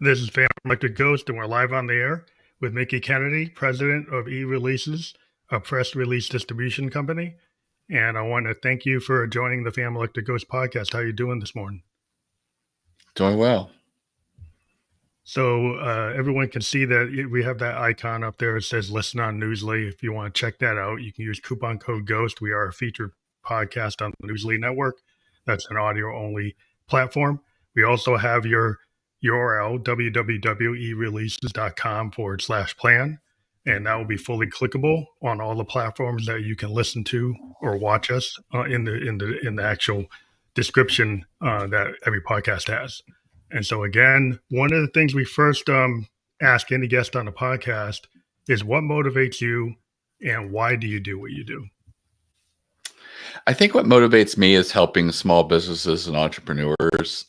This is Family Electric Ghost, and we're live on the air with Mickie Kennedy, president of eReleases, a press release distribution company. And I want to thank you for joining the Family Electric Ghost podcast. How are you doing this morning? Doing well. So everyone can see that we have that icon up there. It says listen on Newsly. If you want to check that out, you can use coupon code GHOST. We are a featured podcast on the Newsly network. That's an audio-only platform. We also have your URL, www.ereleases.com/plan. And that will be fully clickable on all the platforms that you can listen to or watch us in the actual description that every podcast has. And so again, one of the things we first ask any guest on the podcast is what motivates you and why do you do what you do? I think what motivates me is helping small businesses and entrepreneurs.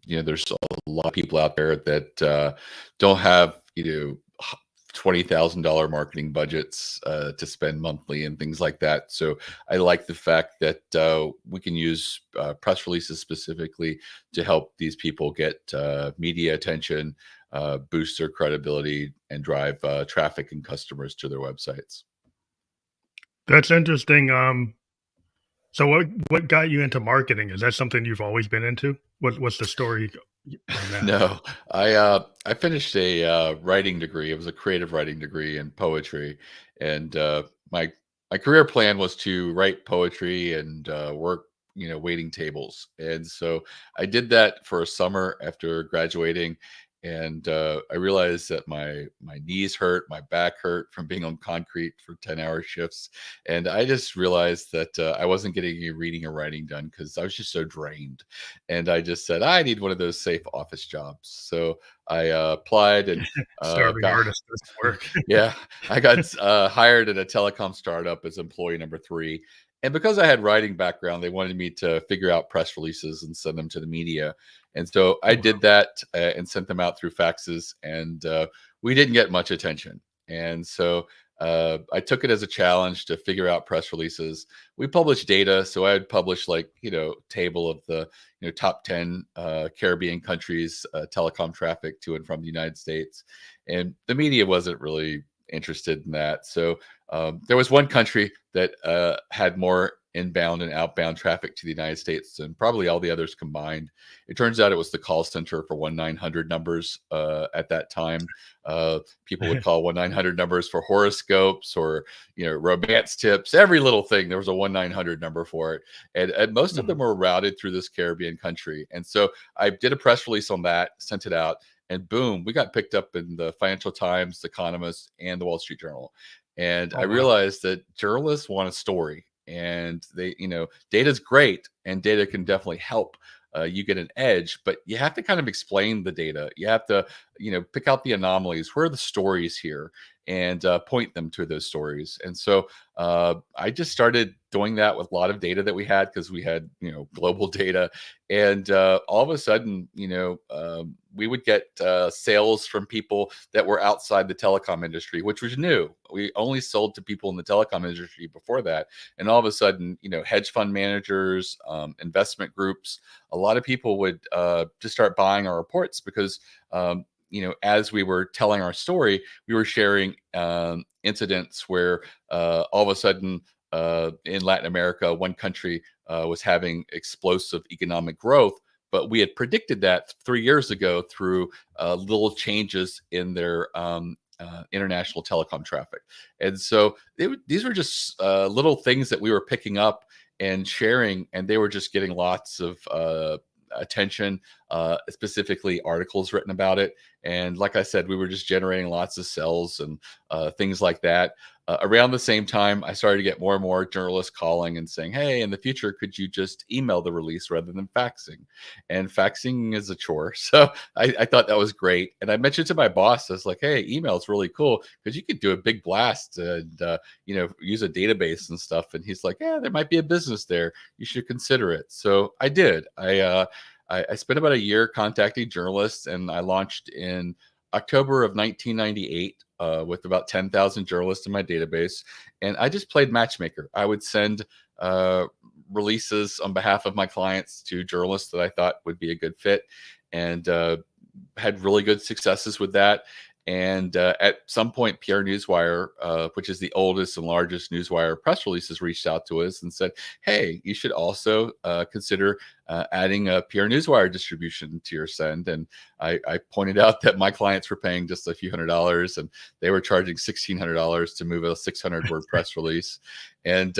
There's a lot of people out there that don't have, $20,000 marketing budgets to spend monthly and things like that. So I like the fact that we can use press releases specifically to help these people get media attention, boost their credibility, and drive traffic and customers to their websites. That's interesting. So what got you into marketing? Is that something you've always been into? What's the story on that? No, I finished a writing degree. It was a creative writing degree in poetry, and my career plan was to write poetry and work, waiting tables. And so I did that for a summer after graduating. And I realized that my knees hurt, my back hurt from being on concrete for 10-hour shifts. And I just realized that I wasn't getting any reading or writing done because I was just so drained. And I just said, I need one of those safe office jobs. So I applied and Starving artist doesn't work. yeah, I got hired at a telecom startup as employee number 3. And because I had writing background, they wanted me to figure out press releases and send them to the media. And so I did that and sent them out through faxes, and we didn't get much attention. And so I took it as a challenge to figure out press releases. We published data, so I would publish table of the top 10 Caribbean countries telecom traffic to and from the United States, and the media wasn't really interested in that. So there was one country that had more inbound and outbound traffic to the United States than probably all the others combined. It turns out it was the call center for 1-900 numbers at that time. People would call 1-900 numbers for horoscopes or romance tips, every little thing. There was a 1-900 number for it, and most of them were routed through this Caribbean country. And so I did a press release on that, sent it out, and boom, we got picked up in the Financial Times, The Economist, and the Wall Street Journal. And I realized that journalists want a story, and they, data is great, and data can definitely help you get an edge, but you have to kind of explain the data. You have to, pick out the anomalies. Where are the stories here? And point them to those stories. And so I just started doing that with a lot of data that we had, because we had, global data. And all of a sudden, we would get sales from people that were outside the telecom industry, which was new. We only sold to people in the telecom industry before that. And all of a sudden, hedge fund managers, investment groups, a lot of people would just start buying our reports because as we were telling our story, we were sharing incidents where all of a sudden in Latin America, one country was having explosive economic growth, but we had predicted that 3 years ago through little changes in their international telecom traffic. And so these were just little things that we were picking up and sharing, and they were just getting lots of attention, specifically articles written about it. And like I said, we were just generating lots of sales and things like that. Around the same time, I started to get more and more journalists calling and saying, hey, in the future, could you just email the release rather than faxing? And faxing is a chore. So I thought that was great. And I mentioned to my boss, I was like, hey, email is really cool because you could do a big blast and, use a database and stuff. And he's like, yeah, there might be a business there. You should consider it. So I did. I spent about a year contacting journalists, and I launched in October of 1998 with about 10,000 journalists in my database. And I just played matchmaker. I would send releases on behalf of my clients to journalists that I thought would be a good fit. And had really good successes with that. And at some point, PR Newswire, which is the oldest and largest newswire press releases, reached out to us and said, "Hey, you should also consider adding a PR Newswire distribution to your send." And I pointed out that my clients were paying just a few $100s, and they were charging $1,600 to move a 600-word press release. And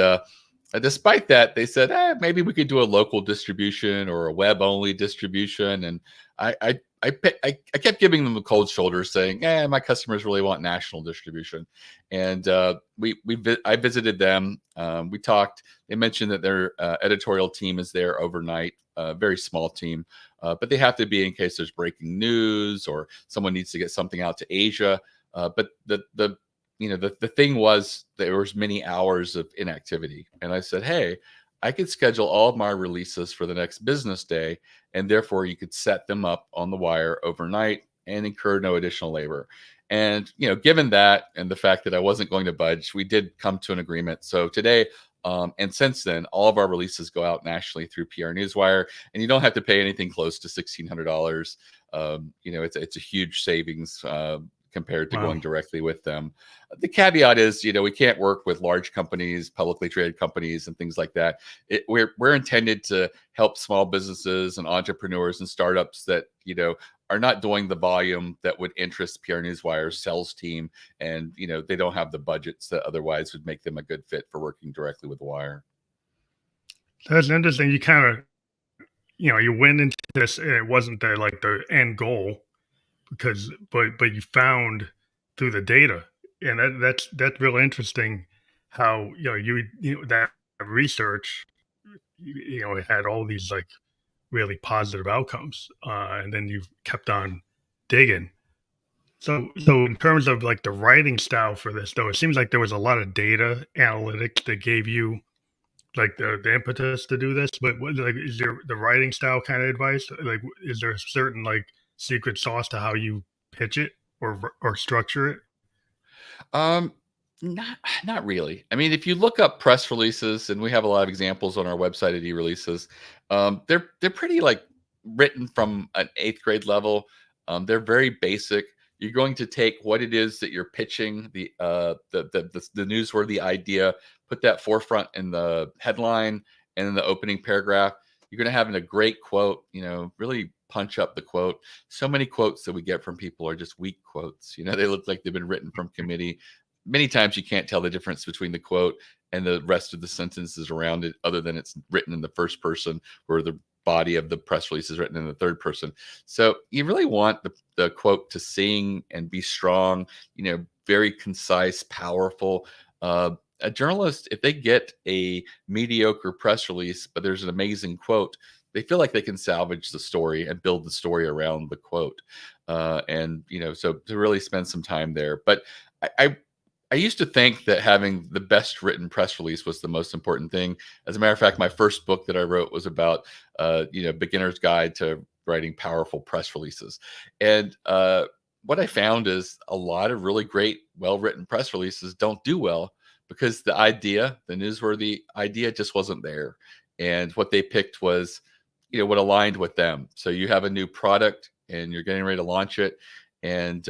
despite that, they said, maybe we could do a local distribution or a web-only distribution. And I kept giving them the cold shoulder, saying, my customers really want national distribution. And I visited them. We talked. They mentioned that their editorial team is there overnight, a very small team, but they have to be in case there's breaking news or someone needs to get something out to Asia. But the thing was there was many hours of inactivity. And I said, hey, I could schedule all of my releases for the next business day, and therefore you could set them up on the wire overnight and incur no additional labor. And, given that and the fact that I wasn't going to budge, we did come to an agreement. So today, and since then, all of our releases go out nationally through PR Newswire, and you don't have to pay anything close to $1,600. It's a huge savings compared to going directly with them. The caveat is, we can't work with large companies, publicly traded companies, and things like that. We're intended to help small businesses and entrepreneurs and startups that, are not doing the volume that would interest PR Newswire's sales team. And, they don't have the budgets that otherwise would make them a good fit for working directly with the wire. That's interesting. You kind of, you went into this and it wasn't the end goal, but you found through the data, and that's really interesting how that research it had all these really positive outcomes, and then you kept on digging. So in terms of the writing style for this, though, it seems like there was a lot of data analytics that gave you the impetus to do this. But is there the writing style kind of advice? Is there a certain secret sauce to how you pitch it or structure it? Not really. I mean, if you look up press releases, and we have a lot of examples on our website at eReleases, they're pretty written from an 8th grade level. They're very basic. You're going to take what it is that you're pitching, the newsworthy idea, put that forefront in the headline and in the opening paragraph. You're going to have a great quote, really punch up the quote. So many quotes that we get from people are just weak quotes. They look like they've been written from committee. Many times you can't tell the difference between the quote and the rest of the sentences around it, other than it's written in the first person, or the body of the press release is written in the third person. So you really want the quote to sing and be strong, very concise, powerful. A journalist, if they get a mediocre press release, but there's an amazing quote, they feel like they can salvage the story and build the story around the quote. So to really spend some time there. But I used to think that having the best written press release was the most important thing. As a matter of fact, my first book that I wrote was about, beginner's guide to writing powerful press releases. And what I found is a lot of really great, well-written press releases don't do well because the newsworthy idea just wasn't there. And what they picked was, what aligned with them. So you have a new product and you're getting ready to launch it. And,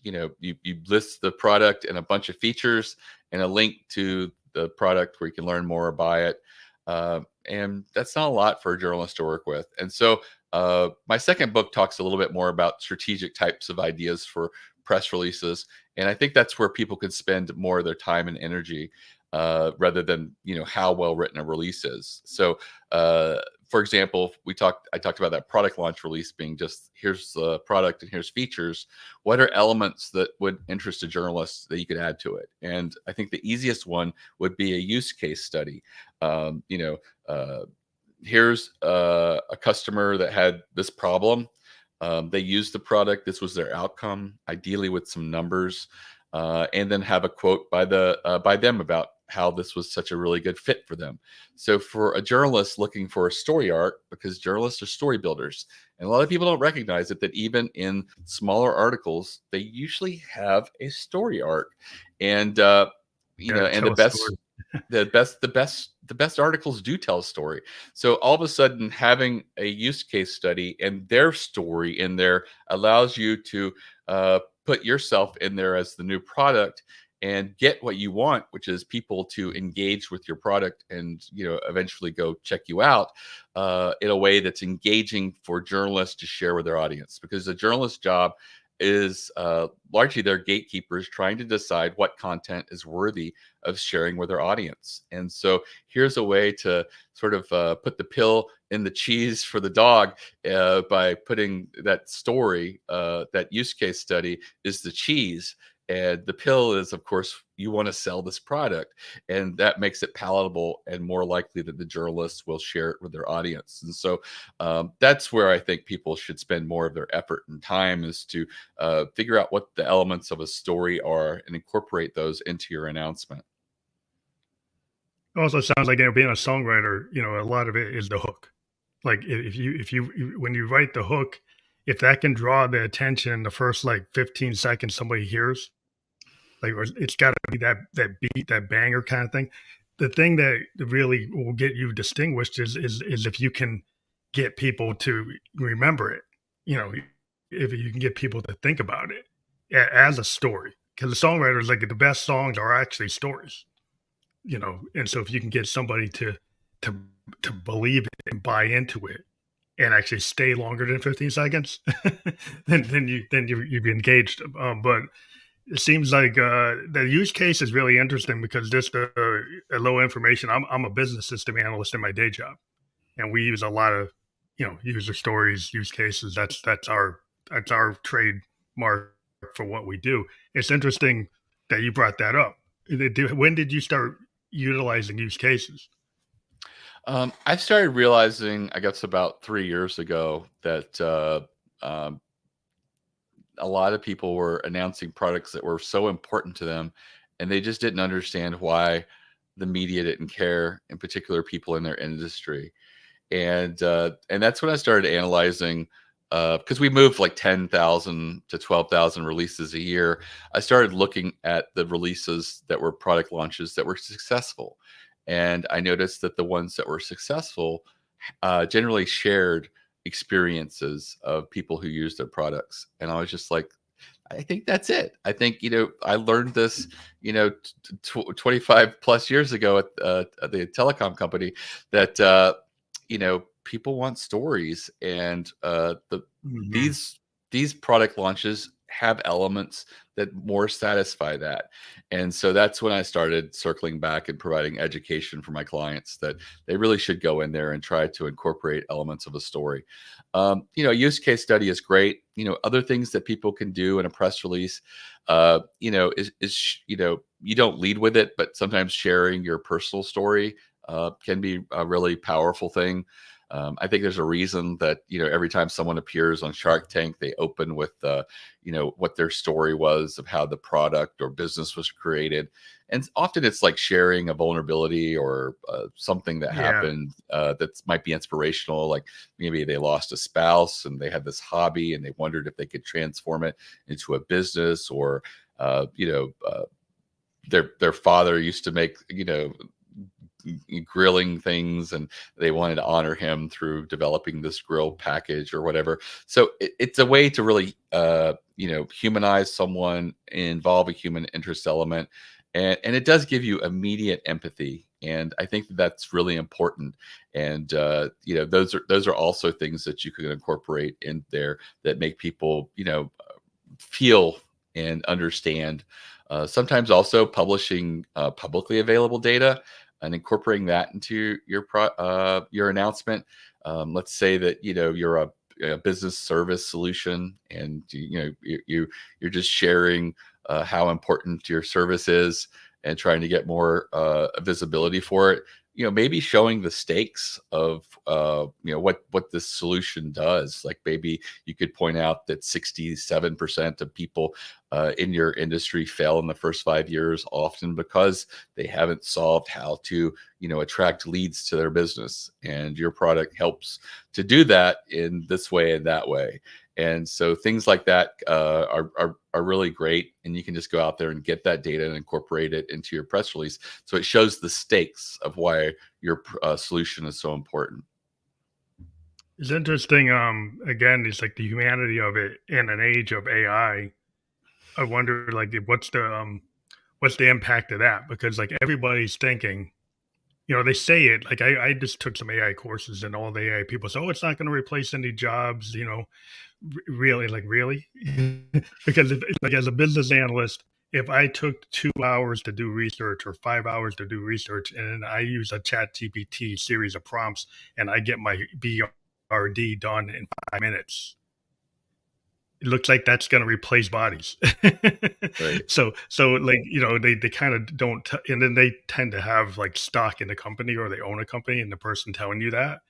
you list the product and a bunch of features and a link to the product where you can learn more or buy it. And that's not a lot for a journalist to work with. And so my second book talks a little bit more about strategic types of ideas for press releases. And I think that's where people can spend more of their time and energy rather than, how well written a release is. So, for example, I talked about that product launch release being just, here's the product and here's features. What are elements that would interest a journalist that you could add to it? And I think the easiest one would be a use case study. Here's a customer that had this problem. They used the product. This was their outcome, ideally with some numbers, and then have a quote by them about how this was such a really good fit for them. So for a journalist looking for a story arc, because journalists are story builders, and a lot of people don't recognize it, that even in smaller articles, they usually have a story arc. And, and the best, the best articles do tell a story. So all of a sudden, having a use case study and their story in there allows you to put yourself in there as the new product and get what you want, which is people to engage with your product and eventually go check you out in a way that's engaging for journalists to share with their audience. Because the journalist's job is largely their gatekeepers trying to decide what content is worthy of sharing with their audience. And so here's a way to sort of put the pill in the cheese for the dog by putting that story, that use case study is the cheese. And the pill is, of course, you want to sell this product. And that makes it palatable and more likely that the journalists will share it with their audience. And so that's where I think people should spend more of their effort and time, is to figure out what the elements of a story are and incorporate those into your announcement. It also sounds like, being a songwriter, a lot of it is the hook. Like if you when you write the hook, if that can draw the attention the first like 15 seconds somebody hears, like, or it's got to be that beat, that banger kind of thing. The thing that really will get you distinguished is if you can get people to remember it. If you can get people to think about it as a story, because the songwriters, like, the best songs are actually stories. And so if you can get somebody to believe it and buy into it and actually stay longer than 15 seconds, then you've engaged them. But it seems like the use case is really interesting, because just a low information. I'm a business system analyst in my day job, and we use a lot of user stories, use cases. That's our trademark for what we do. It's interesting that you brought that up. When did you start utilizing use cases? I've started realizing, I guess, about 3 years ago that a lot of people were announcing products that were so important to them, and they just didn't understand why the media didn't care, in particular people in their industry. And that's when I started analyzing, because we moved like 10,000 to 12,000 releases a year. I started looking at the releases that were product launches that were successful. And I noticed that the ones that were successful generally shared experiences of people who use their products. And I was just like, I think that's it. I think, I learned this, 25 plus years ago at the telecom company, that, people want stories, and Mm-hmm. these product launches have elements that more satisfy that. And so that's when I started circling back and providing education for my clients that they really should go in there and try to incorporate elements of a story. Use case study is great. Other things that people can do in a press release, is you don't lead with it, but sometimes sharing your personal story can be a really powerful thing. I think there's a reason that every time someone appears on Shark Tank, they open with what their story was of how the product or business was created, and often it's like sharing a vulnerability or something that Yeah. happened that might be inspirational. Like maybe they lost a spouse and they had this hobby and they wondered if they could transform it into a business, or their father used to make grilling things, and they wanted to honor him through developing this grill package or whatever. So it's a way to really humanize someone, involve a human interest element, and it does give you immediate empathy. And I think that's really important. And those are also things that you can incorporate in there that make people feel and understand. Sometimes also publishing publicly available data and incorporating that into your announcement. Let's say that you're a business service solution, and you're just sharing how important your service is and trying to get more visibility for it. Maybe showing the stakes of what this solution does. Like maybe you could point out that 67% of people in your industry fail in the first 5 years, often because they haven't solved how to, attract leads to their business. And your product helps to do that in this way and that way. And so things like that are really great. And you can just go out there and get that data and incorporate it into your press release. So it shows the stakes of why your solution is so important. It's interesting. Again, it's like the humanity of it in an age of AI. I wonder, like, what's the impact of that? Because like everybody's thinking, they say it. Like I just took some AI courses, and all the AI people say, "Oh, it's not going to replace any jobs." Really, like really, because like as a business analyst, if I took 2 hours to do research or 5 hours to do research, and then I use a Chat GPT series of prompts, and I get my BRD done in 5 minutes, it looks like that's going to replace bodies. Right. So like, they kind of don't, and then they tend to have like stock in the company, or they own a company, and the person telling you that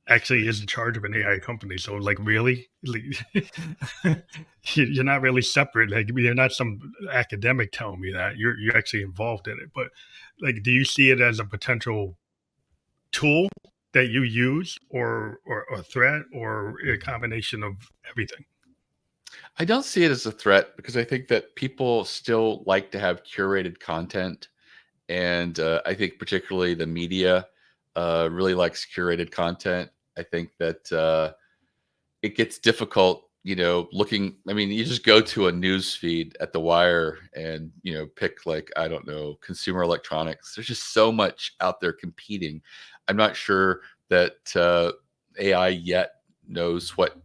actually is in charge of an AI company. So like, really, like, you're not really separate. Like, you're not some academic telling me that you're actually involved in it. But like, do you see it as a potential tool that you use, or a threat, or a combination of everything? I don't see it as a threat because I think that people still like to have curated content. And I think particularly the media really likes curated content. I think that it gets difficult, looking. I mean, you just go to a news feed at the Wire and, pick, like, I don't know, consumer electronics. There's just so much out there competing. I'm not sure that AI yet knows what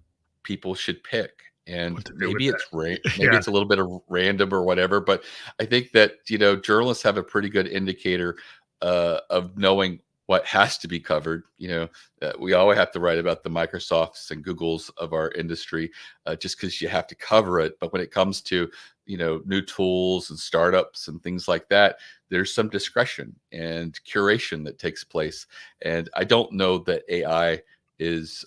people should pick. What And to do with maybe that? maybe Yeah, it's a little bit of random or whatever, but I think that, journalists have a pretty good indicator of knowing what has to be covered. We always have to write about the Microsofts and Googles of our industry, just because you have to cover it. But when it comes to, new tools and startups and things like that, there's some discretion and curation that takes place. And I don't know that AI is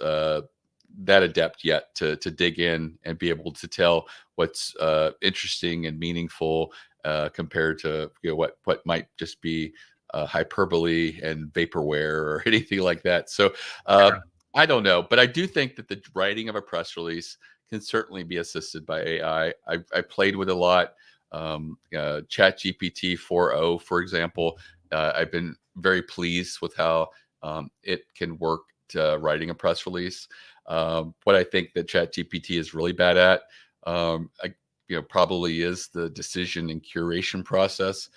that adept yet to dig in and be able to tell what's interesting and meaningful compared to, what might just be hyperbole and vaporware or anything like that. So I don't know, but I do think that the writing of a press release can certainly be assisted by AI. I played with a lot. Chat GPT 4.0, for example, I've been very pleased with how it can work writing a press release. What I think that Chat GPT is really bad at, probably is the decision and curation process.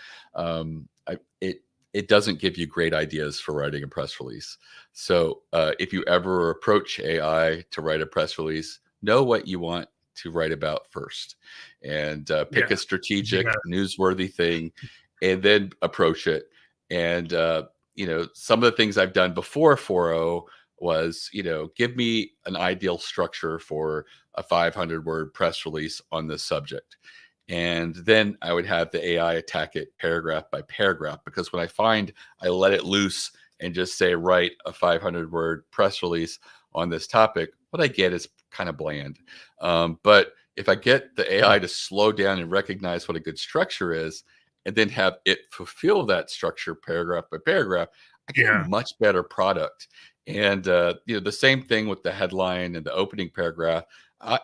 It doesn't give you great ideas for writing a press release. So if you ever approach AI to write a press release, know what you want to write about first, and pick yeah, a strategic, yeah, newsworthy thing, and then approach it. And some of the things I've done before 4.0 was, give me an ideal structure for a 500-word press release on this subject. And then I would have the AI attack it paragraph by paragraph, because when I let it loose and just say, write a 500-word press release on this topic, what I get is kind of bland. But if I get the AI to slow down and recognize what a good structure is, and then have it fulfill that structure paragraph by paragraph, I get a yeah, much better product. And the same thing with the headline and the opening paragraph. I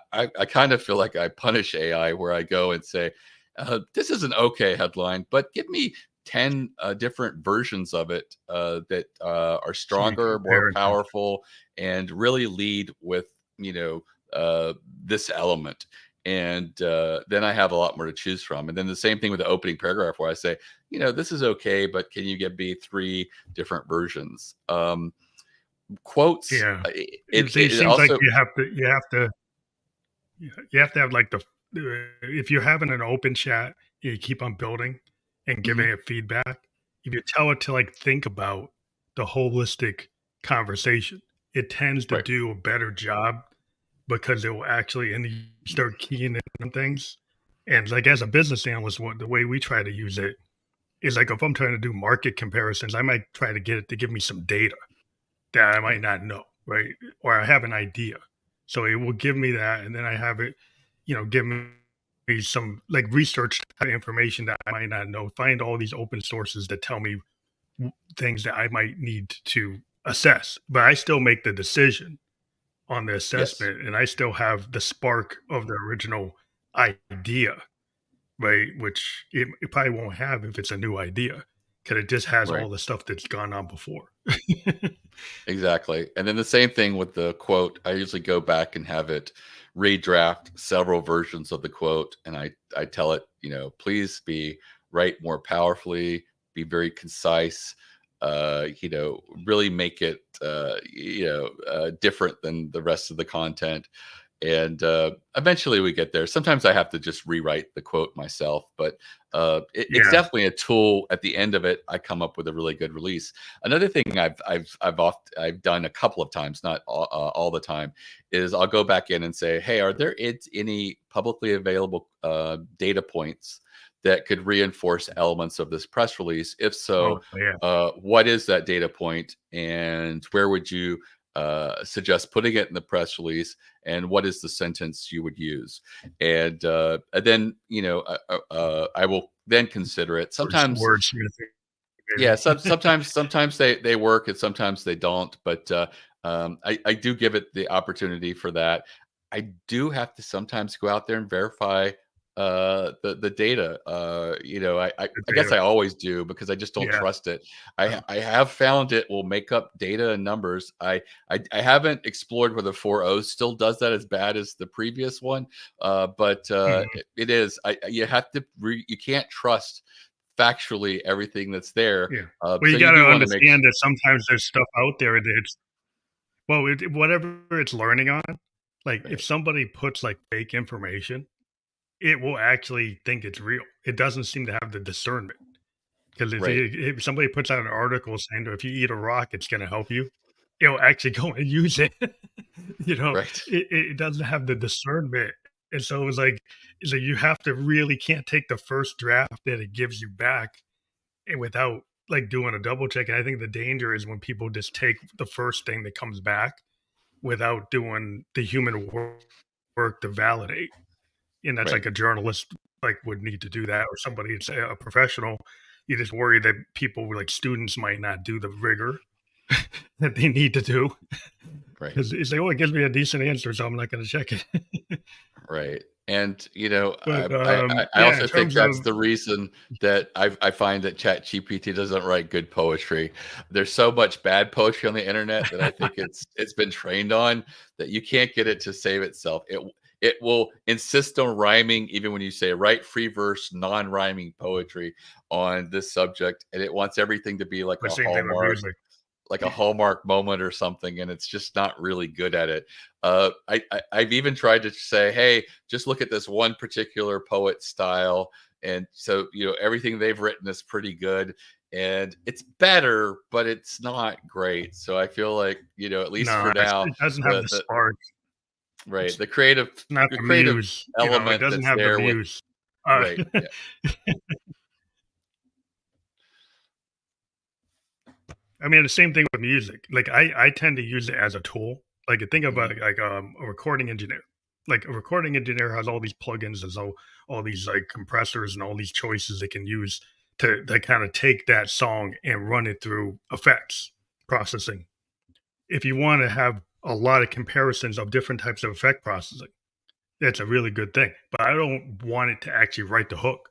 kind of feel like I punish AI, where I go and say, this is an okay headline, but give me 10 different versions of it that are so you stronger, more compare it to, powerful, and really lead with, this element. And then I have a lot more to choose from. And then the same thing with the opening paragraph, where I say, this is okay, but can you give me 3 different versions? Quotes. yeah. It It seems like also. you have to have like if you're having an open chat, you keep on building and giving Mhm. it feedback. If you tell it to like think about the holistic conversation, it tends to Right. do a better job, because it will actually, and you start keying in on things. And like as a business analyst, the way we try to use it is like, if I'm trying to do market comparisons, I might try to get it to give me some data that I might Right. not know, right? Or I have an idea. So it will give me that, and then I have it, give me some like research information that I might not know. Find all these open sources that tell me things that I might need to assess, but I still make the decision on the Yes. assessment, and I still have the spark of the original idea, right? Which it probably won't have if it's a new idea, because it just has Right. all the stuff that's gone on before. Exactly. And then the same thing with the quote. I usually go back and have it redraft several versions of the quote. And I tell it, please write more powerfully, be very concise, really make it, different than the rest of the content. And eventually we get there. Sometimes I have to just rewrite the quote myself, but it's Yeah. definitely a tool. At the end of it, I come up with a really good release. Another thing I've done a couple of times, not all the time, is I'll go back in and say, hey, are there any publicly available data points that could reinforce elements of this press release? If so, Oh, yeah. what is that data point, and where would you suggest putting it in the press release, and what is the sentence you would use? And then I will then consider it. Sometimes, Wordsmith, yeah, maybe. sometimes they work and sometimes they don't, but I do give it the opportunity for that. I do have to sometimes go out there and verify the data. The I guess data. I always do, because I just don't Yeah. trust it. Um, I have found it will make up data and numbers. I haven't explored whether 4.0 still does that as bad as the previous one, but mhm. it is. You have to you can't trust factually everything that's there. Yeah. Well, So you you gotta do want to make understand that sometimes there's stuff out there that it's well, whatever it's learning on, like, if right, somebody puts, like, fake information, it will actually think it's real. It doesn't seem to have the discernment, 'cause right, if somebody puts out an article saying that if you eat a rock, it's gonna help you, it'll actually go and use it. You know, right, it doesn't have the discernment, and so it's like you have to really can't take the first draft that it gives you back and without, like, doing a double check, and I think the danger is when people just take the first thing that comes back without doing the human work to validate, and that's right. like a journalist, like, would need to do that or somebody say a professional. You just worry that people, like students, might not do the rigor that they need to do Right. because it's like, "Oh, it gives me a decent answer, so I'm not gonna check it." Right. And But, I yeah, in also think terms that's of the reason that I find that Chat GPT doesn't write good poetry. There's so much bad poetry on the internet that I think it's been trained on, that you can't get it to save itself. It will insist on rhyming even when you say write free verse, non-rhyming poetry on this subject, and it wants everything to be the same thing with music. like a hallmark moment or something, and it's just not really good at it. I've even tried to say, hey, just look at this one particular poet style, and so everything they've written is pretty good, and it's better, but it's not great. So I feel like at least No, for now, it doesn't have the the the spark. right, It's not the the creative muse, it element doesn't that's have the there with muse. Uh, right, yeah, I mean, the same thing with music. Like, I tend to use it as a tool. Like, think mhm, about it like, a recording engineer. Like, a recording engineer has all these plugins and all these, like, compressors and all these choices they can use to kinda take that song and run it through effects processing. If you wanna have a lot of comparisons of different types of effect processing, that's a really good thing, but I don't want it to actually write the hook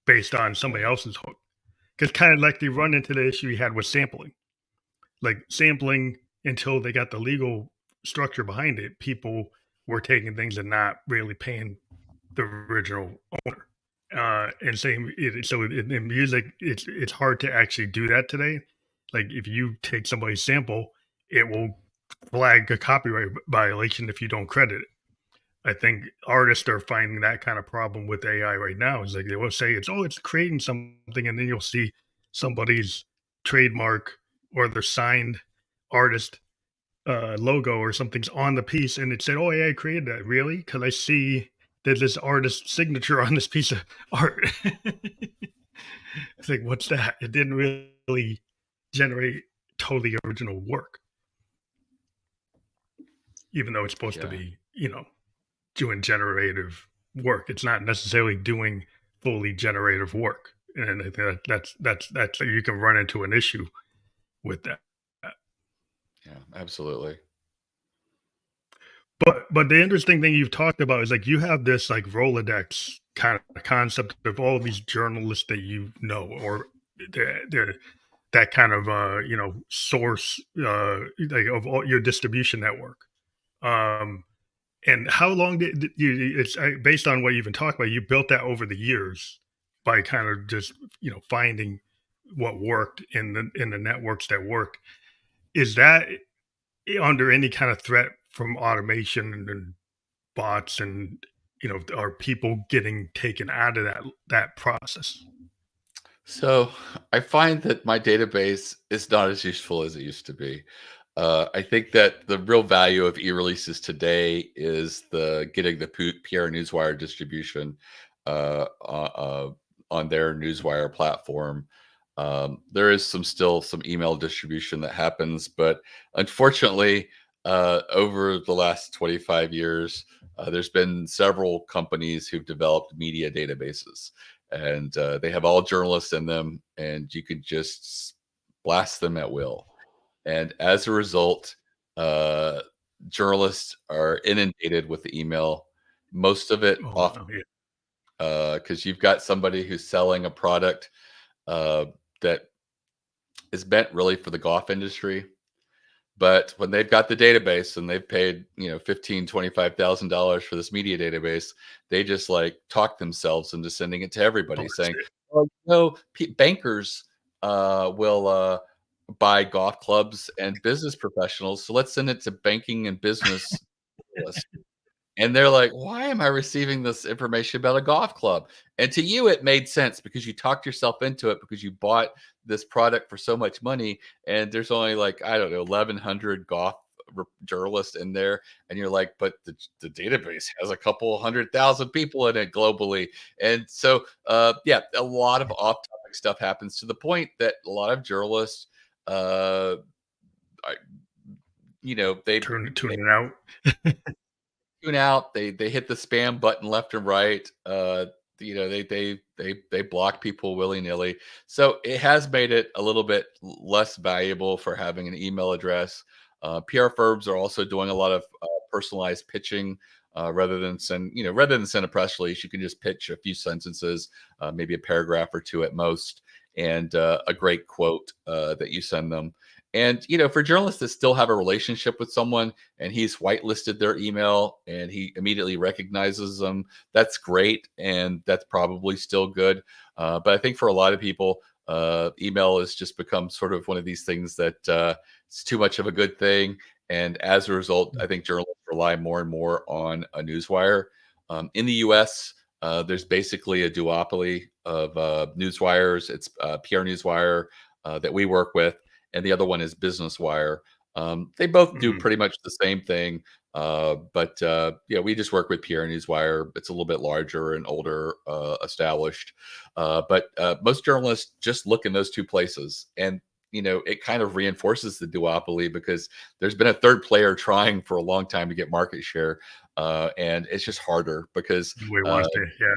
based on somebody right, else's hook. Because kinda like they run into the issue you had with sampling. Like, sampling until they got the legal structure behind it, people were taking things and not really paying the original owner. And same so in music, it's hard to actually do that today. Like, if you take somebody's sample, it will flag a copyright violation if you don't credit it. I think artists are finding that kind of problem with AI right now. Is like they will say it's creating something, and then you'll see somebody's trademark or their signed artist logo or something's on the piece, and it said, "Oh, AI created that." Really? Because I see that this artist's signature on this piece of art. It's like, what's that? It didn't really generate totally original work, even though it's supposed to yeah. be, doing generative. work. It's not necessarily doing fully generative work, and I think that's you can run into an issue with that. Yeah, absolutely. But the interesting thing you've talked about is like you have this like Rolodex kind of concept of all these journalists that you know, or they're that kind of source like of all your distribution network. Um, and how long did you? It's based on what you've been talking about. You built that over the years by kind of just finding what worked in the networks that work. Is that under any kind of threat from automation and bots, and are people getting taken out of that process? So I find that my database is not as useful as it used to be. I think that the real value of e-releases today is the getting the PR Newswire distribution on their Newswire platform. There is still some email distribution that happens, but unfortunately, over the last 25 years, there's been several companies who've developed media databases, and they have all journalists in them, and you could just blast them at will. And as a result, uh, journalists are inundated with the email, most of it Oh off wow, yeah. because you've got somebody who's selling a product uh, that is meant really for the golf industry. But when they've got the database and they've paid, $15,000 $25,000 for this media database, they just like talk themselves into sending it to everybody, Publish saying, it. "Well, bankers will buy golf clubs and business professionals, so let's send it to banking and business lists." And they're like, "Why am I receiving this information about a golf club?" And to you, it made sense because you talked yourself into it because you bought this product for so much money. And there's only like, I don't know, 1,100 golf journalists in there. And you're like, but the database has a couple 100,000 people in it globally. And so, yeah, a lot of off topic stuff happens to the point that a lot of journalists, uh, I- they Tune it out. tune out. They hit the spam button left and right. They block people willy nilly. So it has made it a little bit less valuable for having an email address. PR firms are also doing a lot of personalized pitching. Rather than send a press release, you can just pitch a few sentences, maybe a paragraph or two at most, and a great quote that you send them. And for journalists that still have a relationship with someone, and he's whitelisted their email and he immediately recognizes them, that's great, and that's probably still good. But I think for a lot of people, email has just become sort of one of these things that it's too much of a good thing. And as a result, I think journalists rely more and more on a newswire. In the US, there's basically a duopoly of newswires. It's PR Newswire that we work with, and the other one is Business Wire. They both do Mhm. pretty much the same thing, but yeah, we just work with PR Newswire. It's a little bit larger and older, established, but most journalists just look in those two places, and it kind of reinforces the duopoly because there's been a third player trying for a long time to get market share, and it's just harder because We uh, want to, yeah.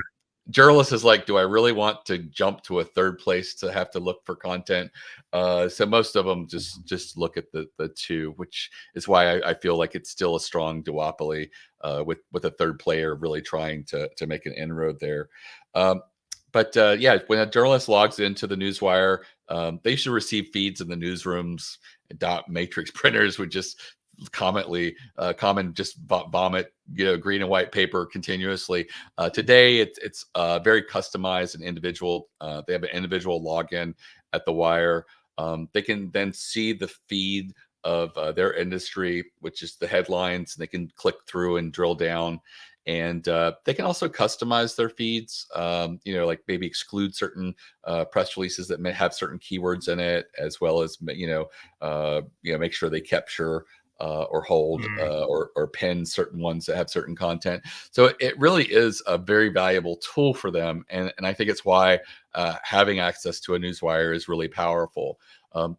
journalist is like, do I really want to jump to a third place to have to look for content? So most of them just look at the two, which is why I feel like it's still a strong duopoly, with a third player really trying to make an inroad there. Um, but yeah, when a journalist logs into the newswire, they should receive feeds in the newsrooms. Dot matrix printers would just common just vomit green and white paper continuously. Today it's very customized and individual. They have an individual login at the wire. They can then see the feed of their industry, which is the headlines, and they can click through and drill down. And they can also customize their feeds, like maybe exclude certain press releases that may have certain keywords in it, as well as make sure they capture or hold Mm. or pin certain ones that have certain content. So it really is a very valuable tool for them, and I think it's why having access to a newswire is really powerful.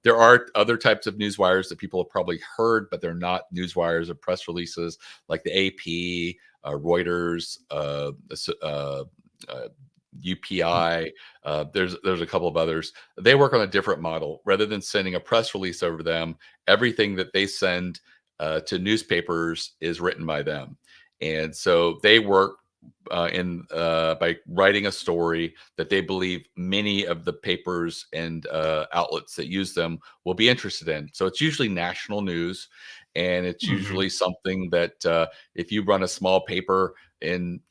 There are other types of newswires that people have probably heard, but they're not newswires or press releases, like the AP Reuters, UPI. There's a couple of others. They work on a different model. Rather than sending a press release over them, everything that they send to newspapers is written by them, and so they work by writing a story that they believe many of the papers and outlets that use them will be interested in. So it's usually national news, and it's Hmm. usually something that if you run a small paper in,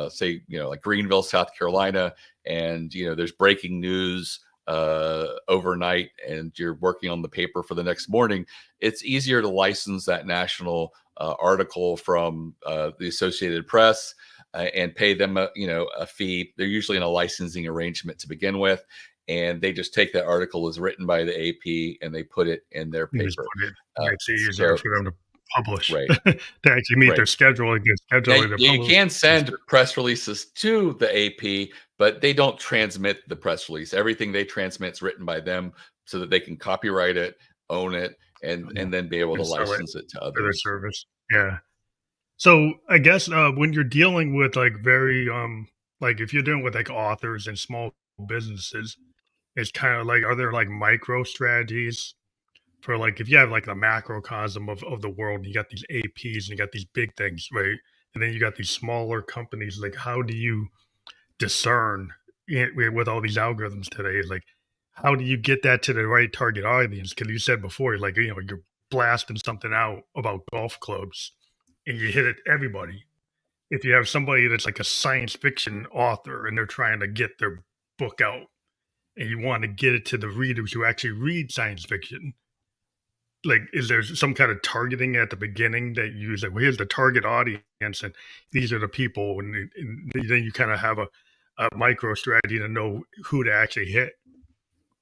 say, like Greenville, South Carolina, and there's breaking news overnight, and you're working on the paper for the next morning, it's easier to license that national article from the Associated Press and pay them a fee. They're usually in a licensing arrangement to begin with, and they just take that article as written by the AP and they put it in their You just paper. put it, Uh, makes it easier so for them to publish, right, to actually meet their right. schedule and get Now, schedule to you publish. can send press releases to the AP, but they don't transmit the press release. Everything they transmit is written by them so that they can copyright it, own it, and then be able to And sell it license it to for their others. service. Yeah. So I guess when you're dealing with like very like if you're dealing with like authors and small businesses, it's kind of like, are there like micro strategies for like if you have like the macrocosm of the world, you got these APs and you got these big things, right? And then you got these smaller companies. Like, how do you discern with all these algorithms today? Like, how do you get that to the right target audience? Because you said before, like, you're blasting something out about golf clubs and you hit it everybody. If you have somebody that's like a science fiction author and they're trying to get their book out and you want to get it to the readers who actually read science fiction, like, is there some kind of targeting at the beginning that you use? Like, well, here's the target audience, and these are the people, and then you kind of have a micro strategy to know who to actually hit.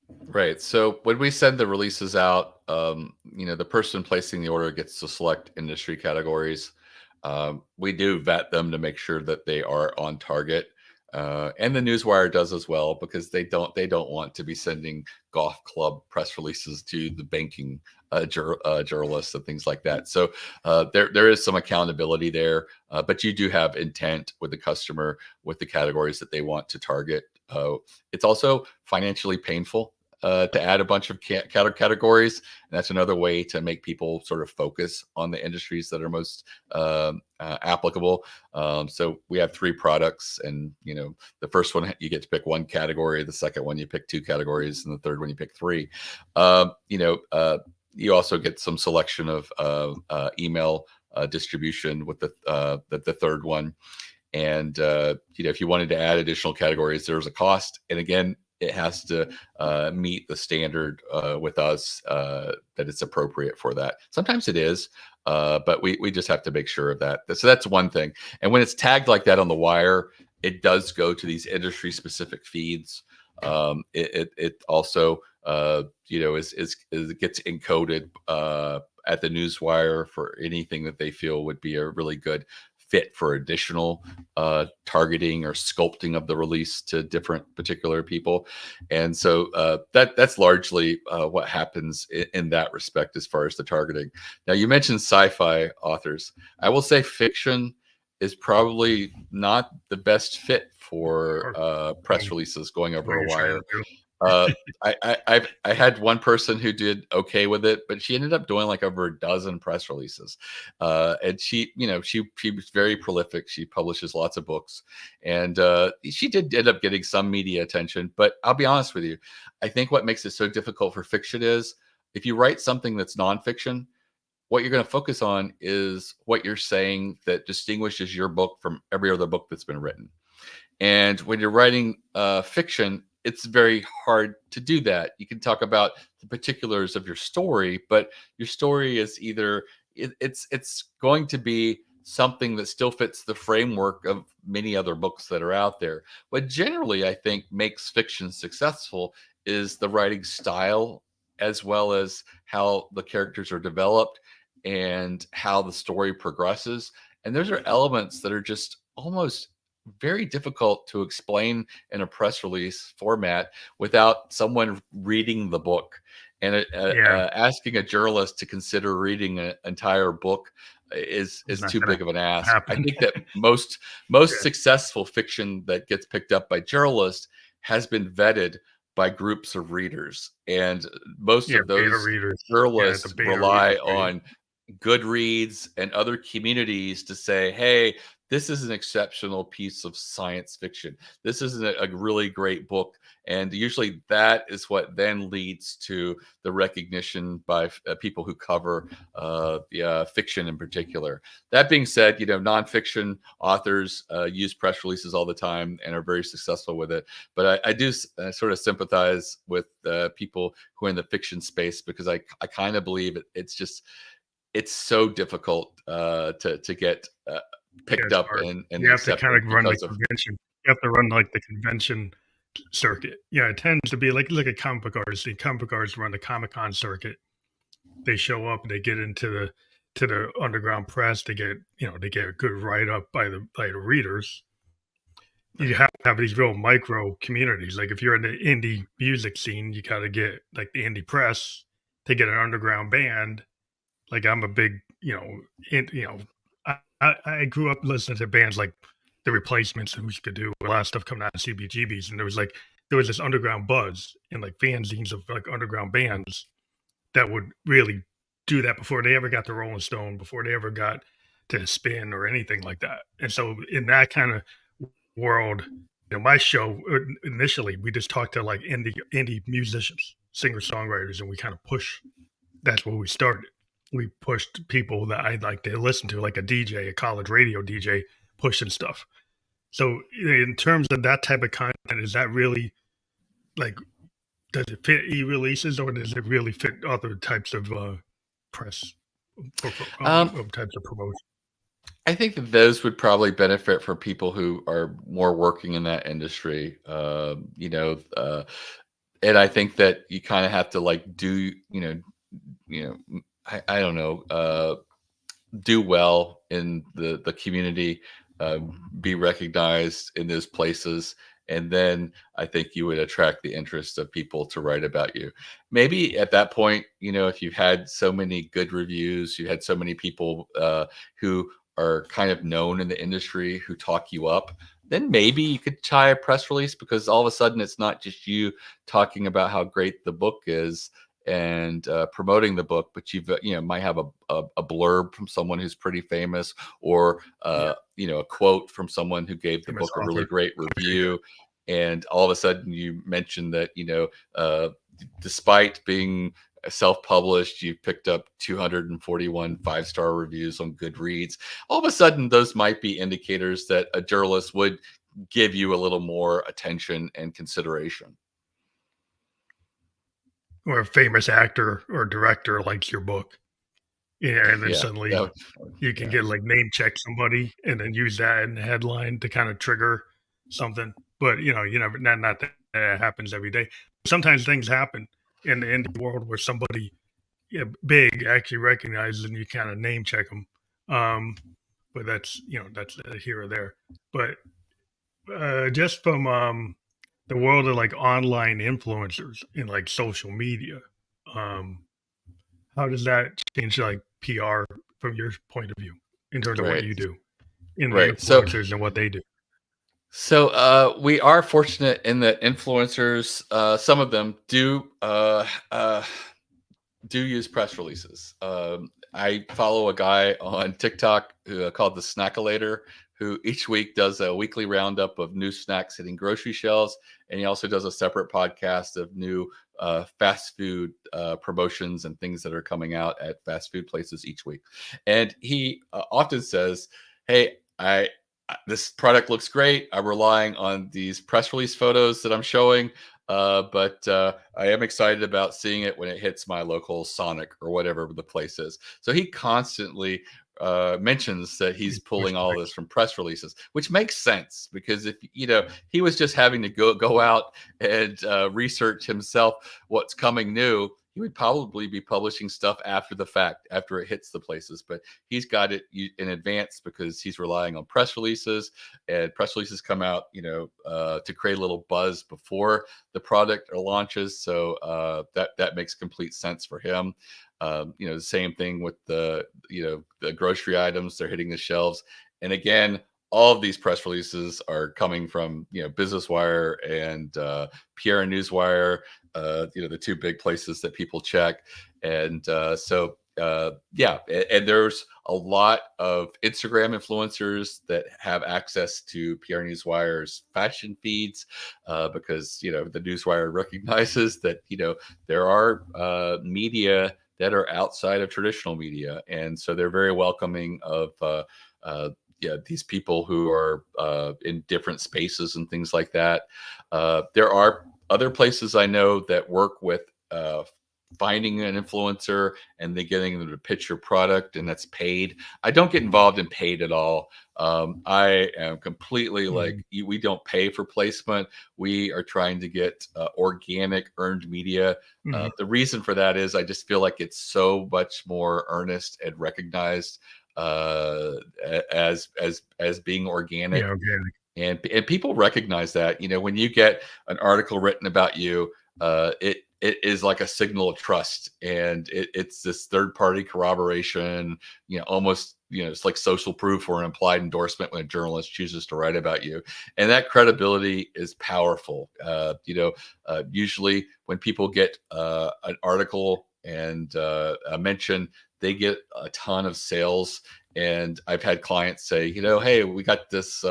Right. So when we send the releases out, the person placing the order gets to select industry categories. We do vet them to make sure that they are on target, and the newswire does as well, because they don't want to be sending golf club press releases to the banking journalists and things like that. So there is some accountability there, but you do have intent with the customer with the categories that they want to target. It's also financially painful to add a bunch of categories. And that's another way to make people sort of focus on the industries that are most applicable. So we have 3 products, and the first one you get to pick 1 category, the second one you pick 2 categories, and the third one you pick 3. You also get some selection of email distribution with the third one. And if you wanted to add additional categories, there's a cost, and again, it has to meet the standard with us that it's appropriate for that. Sometimes it is, but we just have to make sure of that. So that's one thing. And when it's tagged like that on the wire, it does go to these industry specific feeds. It also it gets encoded at the newswire for anything that they feel would be a really good fit for additional targeting or sculpting of the release to different particular people. And so that's largely what happens in that respect as far as the targeting. Now, you mentioned sci-fi authors. I will say fiction is probably not the best fit for Or press releases going what over a you're trying wire. to do. I had one person who did okay with it, but she ended up doing like over a dozen press releases, and she was very prolific. She publishes lots of books, and she did end up getting some media attention. But I'll be honest with you, I think what makes it so difficult for fiction is if you write something that's nonfiction, what you're going to focus on is what you're saying that distinguishes your book from every other book that's been written. And when you're writing fiction, it's very hard to do that. You can talk about the particulars of your story, but your story is either it's going to be something that still fits the framework of many other books that are out there. What generally I think makes fiction successful is the writing style, as well as how the characters are developed and how the story progresses. And those are elements that are just almost very difficult to explain in a press release format without someone reading the book, and Yeah. asking a journalist to consider reading an entire book is not too gonna big of an ask. I happen. think that most Yeah, successful fiction that gets picked up by journalists has been vetted by groups of readers, and most yeah, of beta those readers. Yeah, the journalists beta rely readers read. on Goodreads and other communities to say, hey, this is an exceptional piece of science fiction. This is a really great book. And usually that is what then leads to the recognition by people who cover fiction in particular. That being said, nonfiction authors use press releases all the time and are very successful with it. But I do sort of sympathize with people who are in the fiction space, because I kind of believe it's so difficult to get Yeah, picked it's up hard. and You have to kind accepted of run the because of convention. You have to run like the convention circuit. Yeah, it tends to be like look at comic book artists. The comic book artists run the Comic Con circuit. They show up, they get into the underground press. They get they get a good write up by the readers. You have these real micro communities. Like if you're in the indie music scene, you got to get like the indie press to get an underground band. Like I'm a big, I grew up listening to bands like the Replacements and Who's Could Do a lot of stuff coming out of CBGBs, and there was this underground buzz and like fanzines of like underground bands that would really do that before they ever got to Rolling Stone, before they ever got to Spin or anything like that. And so in that kind of world, my show initially we just talked to like indie musicians, singer songwriters, and we kind of push. That's where we started. We pushed people that I'd like to listen to, like a DJ, a college radio DJ, pushing stuff. So in terms of that type of content, is that really like does it fit e-releases or does it really fit other types of press or um, types of promotion? I think that those would probably benefit for people who are more working in that industry. And I think that you kind of have to like do, I don't know, do well in the community, uh, be recognized in those places, and then I think you would attract the interest of people to write about you. Maybe at that point, if you had so many good reviews, you had so many people who are kind of known in the industry who talk you up, then maybe you could try a press release, because all of a sudden it's not just you talking about how great the book is and promoting the book, but you've might have a blurb from someone who's pretty famous, or Yeah, a quote from someone who gave the famous book a really author. great There you go. review, and all of a sudden you mentioned that despite being self-published, you've picked up 241 five-star reviews on Goodreads. All of a sudden, those might be indicators that a journalist would give you a little more attention and consideration. Or a famous actor or director likes your book. Yeah, and then Yeah, suddenly you can yeah. get like name check somebody and then use that in the headline to kind of trigger something. But you never not that that happens every day. Sometimes things happen in the indie world where somebody big actually recognizes and you kind of name check them. But that's here or there. But just from the world of like online influencers and like social media, um, how does that change like PR from your point of view in terms of what Right, you do in the right. So influencers and what they do? we are fortunate in that influencers, some of them do use press releases. I follow a guy on TikTok called the Snackalator, who each week does a weekly roundup of new snacks hitting grocery shelves, and he also does a separate podcast of new fast food promotions and things that are coming out at fast food places each week. And he often says, "Hey, this product looks great. I'm relying on these press release photos that I'm showing, but I am excited about seeing it when it hits my local Sonic or whatever the place is." So he constantly mentions that he's These push pulling all bikes. this from press releases, which makes sense, because if he was just having to go out and research himself what's coming new, he would probably be publishing stuff after the fact, after it hits the places. But he's got it in advance because he's relying on press releases, and press releases come out, to create a little buzz before the product launches. So that makes complete sense for him. The same thing with the grocery items, they're hitting the shelves. And again, all of these press releases are coming from Business Wire and PR and Newswire, the two big places that people check. And and there's a lot of Instagram influencers that have access to PR Newswire's fashion feeds, because the Newswire recognizes that there are media that are outside of traditional media, and so they're very welcoming of these people who are in different spaces and things like that. There are other places I know that work with finding an influencer and they getting them to pitch your product, and that's paid. I don't get involved in paid at all. I am completely like, we don't pay for placement. We are trying to get organic earned media. The reason for that is I just feel like it's so much more earnest and recognized as being organic. Yeah, organic. And people recognize that. When you get an article written about you, it is like a signal of trust, and it's this third party corroboration, almost, it's like social proof or an implied endorsement when a journalist chooses to write about you. And that credibility is powerful. Usually when people get an article and a mention, they get a ton of sales. And I've had clients say, hey, we got this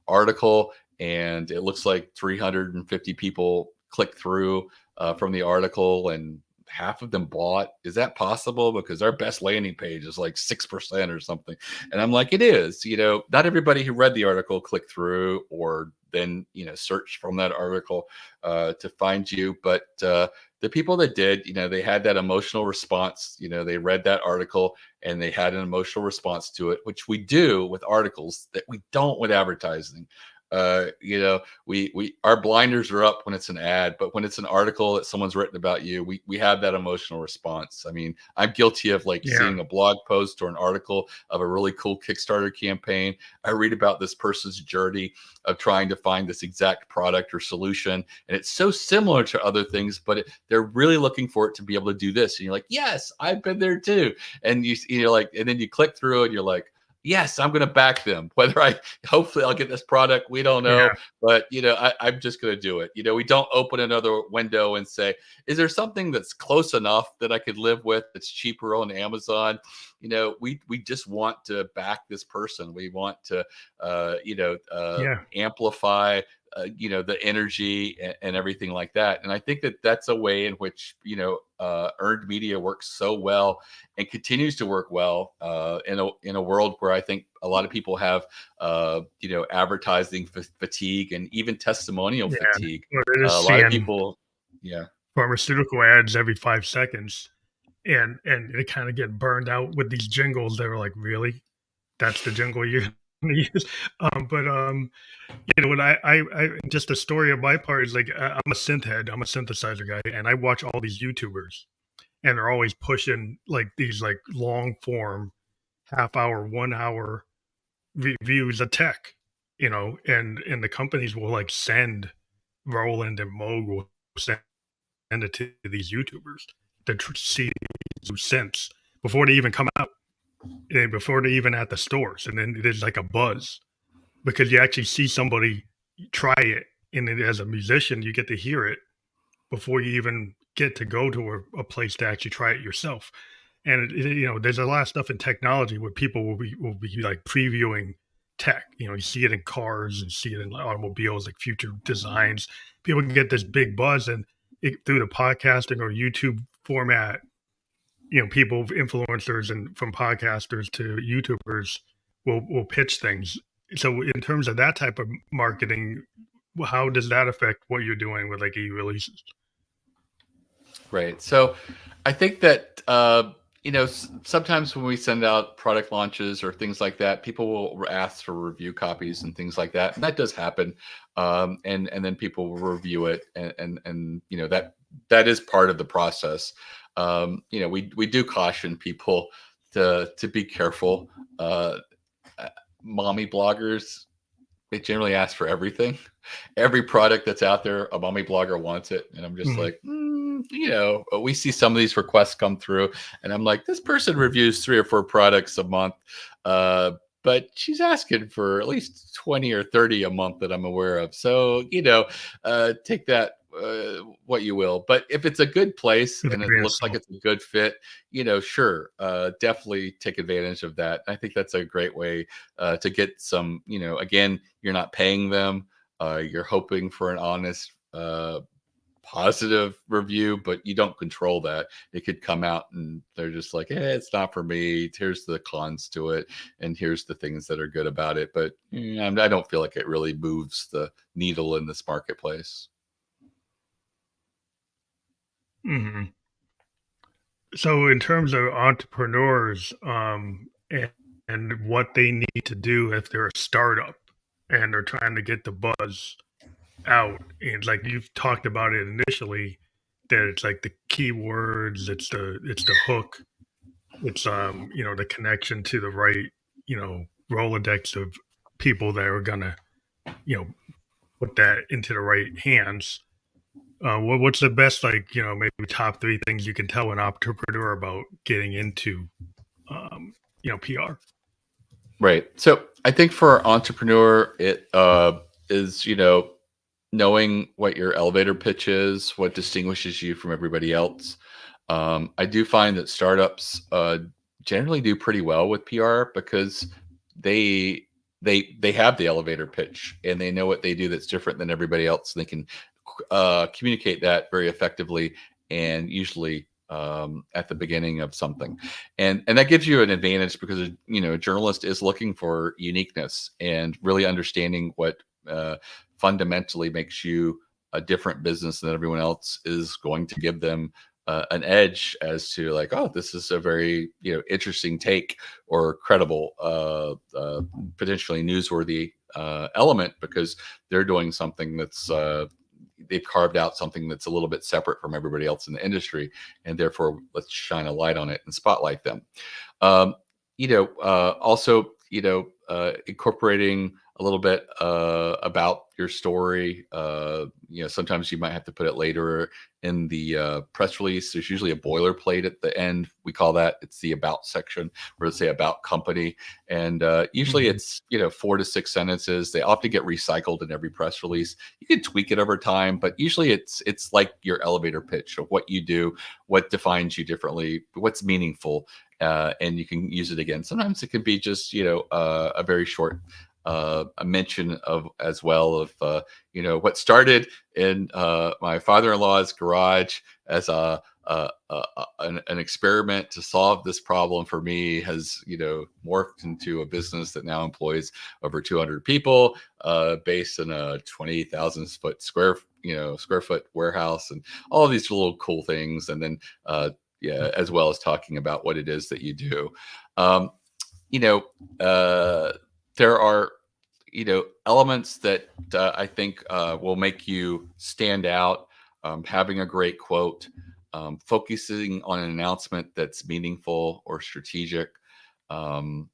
article and it looks like 350 people click through from the article and half of them bought. Is that possible? Because our best landing page is like 6% or something. And I'm like, it is. Not everybody who read the article clicked through or then search from that article to find you, but the people that did, they had that emotional response. They read that article and they had an emotional response to it, which we do with articles that we don't with advertising. We our blinders are up when it's an ad, but when it's an article that someone's written about you, we have that emotional response. I mean, I'm guilty of seeing a blog post or an article of a really cool Kickstarter campaign. I read about this person's journey of trying to find this exact product or solution, and it's so similar to other things, but they're really looking for it to be able to do this. And you're like, yes, I've been there too. And you're like, and then you click through and you're like, yes, I'm going to back them. Hopefully I'll get this product. We don't know, but I'm just going to do it. We don't open another window and say, is there something that's close enough that I could live with that's cheaper on Amazon? We just want to back this person. We want to, amplify the energy and everything like that. And I think that that's a way in which, earned media works so well and continues to work well in a world where I think a lot of people have, advertising fatigue and even testimonial fatigue. A lot of people, pharmaceutical ads every 5 seconds, and they kind of get burned out with these jingles. They're like, really? That's the jingle you're going to use? What I just a story of my part is like, I'm a synth head. I'm a synthesizer guy, and I watch all these YouTubers, and they're always pushing like these like long form, half hour, 1 hour reviews of tech, and the companies will like send Roland and Moog will send it to these YouTubers to see synths before they even come out, and before they're even at the stores, and then there's like a buzz because you actually see somebody try it, and then as a musician, you get to hear it before you even get to go to a place to actually try it yourself. And there's a lot of stuff in technology where people will be like previewing tech. You see it in cars and see it in automobiles, like future designs. People can get this big buzz, and through the podcasting or YouTube format, people, influencers, and from podcasters to YouTubers will pitch things. So in terms of that type of marketing, how does that affect what you're doing with like eReleases? Right. So I think that, sometimes when we send out product launches or things like that, people will ask for review copies and things like that. And that does happen. And then people will review it. And that is part of the process. We do caution people to be careful. Mommy bloggers, they generally ask for everything. Every product that's out there, a mommy blogger wants it. And I'm just like, we see some of these requests come through, and I'm like, this person reviews 3 or 4 products a month, but she's asking for at least 20 or 30 a month that I'm aware of. So, take that what you will. But if it's a good place and it looks like it's a good fit, sure, definitely take advantage of that. I think that's a great way to get some, again, you're not paying them. You're hoping for an honest, positive review, but you don't control that. It could come out and they're just like, it's not for me. Here's the cons to it, and here's the things that are good about it. But I don't feel like it really moves the needle in this marketplace. Mm-hmm. So, in terms of entrepreneurs, and what they need to do if they're a startup and they're trying to get the buzz out, and like you've talked about it initially, that it's like the keywords, it's the hook, it's the connection to the right Rolodex of people that are gonna you know put that into the right hands. What's the best, maybe top 3 things you can tell an entrepreneur about getting into, PR? Right. So I think for an entrepreneur, it is, knowing what your elevator pitch is, what distinguishes you from everybody else. I do find that startups generally do pretty well with PR because they they have the elevator pitch and they know what they do that's different than everybody else. And they can communicate that very effectively and usually at the beginning of something, and that gives you an advantage because a journalist is looking for uniqueness and really understanding what fundamentally makes you a different business than everyone else is going to give them an edge as to like, oh, this is a very interesting take or credible, potentially newsworthy element because they're doing something that's they've carved out something that's a little bit separate from everybody else in the industry, and therefore let's shine a light on it and spotlight them. Also, incorporating a little bit about your story. Sometimes you might have to put it later in the press release. There's usually a boilerplate at the end. We call that, it's the about section, where it's say about company. And usually it's, 4 to 6 sentences. They often get recycled in every press release. You can tweak it over time, but usually it's like your elevator pitch of what you do, what defines you differently, what's meaningful. And you can use it again. Sometimes it can be just, a very short a mention of as well of what started in my father-in-law's garage as an experiment to solve this problem for me has morphed into a business that now employs over 200 people, based in a 20,000 foot square foot warehouse, and all these little cool things, and then as well as talking about what it is that you do. There are elements that I think will make you stand out. Having a great quote, focusing on an announcement that's meaningful or strategic. I'd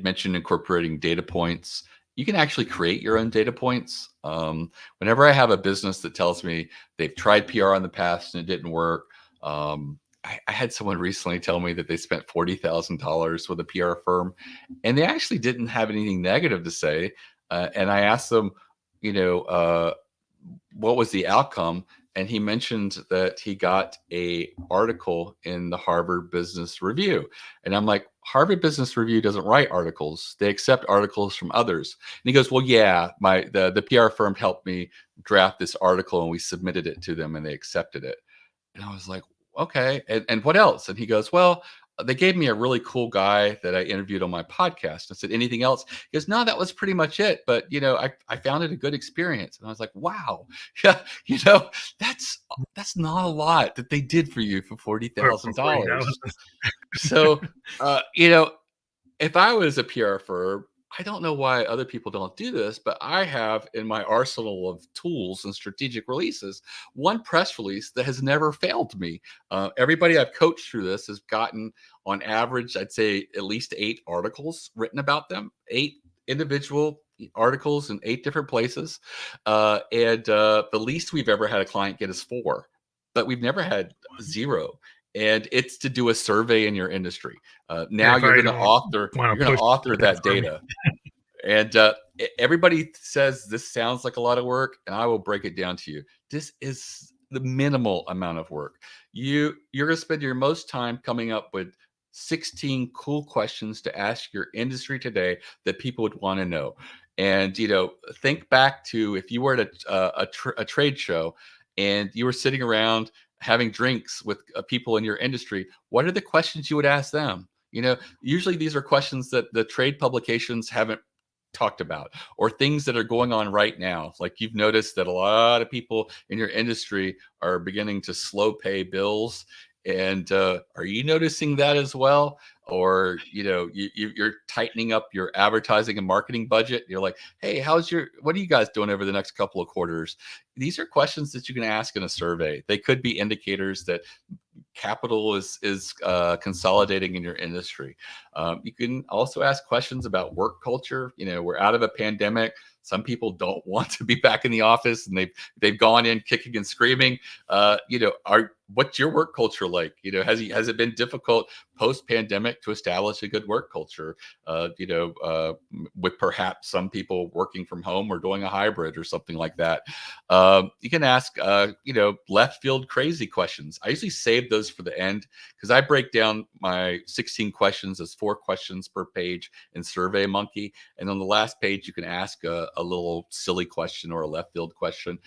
mentioned incorporating data points. You can actually create your own data points. Whenever I have a business that tells me they've tried PR in the past and it didn't work, I had someone recently tell me that they spent $40,000 with a PR firm, and they actually didn't have anything negative to say. And I asked them, what was the outcome? And he mentioned that he got a article in the Harvard Business Review. And I'm like, Harvard Business Review doesn't write articles. They accept articles from others. And he goes, well, yeah, the PR firm helped me draft this article and we submitted it to them and they accepted it. And I was like, okay. And what else? And he goes, well, they gave me a really cool guy that I interviewed on my podcast. I said, anything else? He goes, no, that was pretty much it. But, I found it a good experience. And I was like, wow, yeah, that's not a lot that they did for you for $40,000. So, if I was a PR firm, I don't know why other people don't do this, but I have in my arsenal of tools and strategic releases one press release that has never failed me. Everybody I've coached through this has gotten, on average, I'd say at least 8 articles written about them. 8 individual articles in 8 different places. And the least we've ever had a client get is 4, but we've never had 0. And it's to do a survey in your industry. Now If you're I going to don't author, want you're to going to push author that that for me. data. And everybody says this sounds like a lot of work, and I will break it down to you. This is the minimal amount of work. You're going to spend your most time coming up with 16 cool questions to ask your industry today that people would want to know. And think back to if you were at a trade show and you were sitting around having drinks with people in your industry. What are the questions you would ask them? Usually these are questions that the trade publications haven't talked about, or things that are going on right now. Like you've noticed that a lot of people in your industry are beginning to slow pay bills. And are you noticing that as well? Or you're tightening up your advertising and marketing budget. You're like, hey, what are you guys doing over the next couple of quarters? These are questions that you can ask in a survey. They could be indicators that capital is consolidating in your industry. You can also ask questions about work culture. We're out of a pandemic. Some people don't want to be back in the office, and they've gone in kicking and screaming. What's your work culture like? Has it been difficult post-pandemic to establish a good work culture? With perhaps some people working from home or doing a hybrid or something like that. You can ask, left field crazy questions. I usually save those for the end because I break down my 16 questions as 4 questions per page in SurveyMonkey. And on the last page, you can ask a little silly question or a left field question.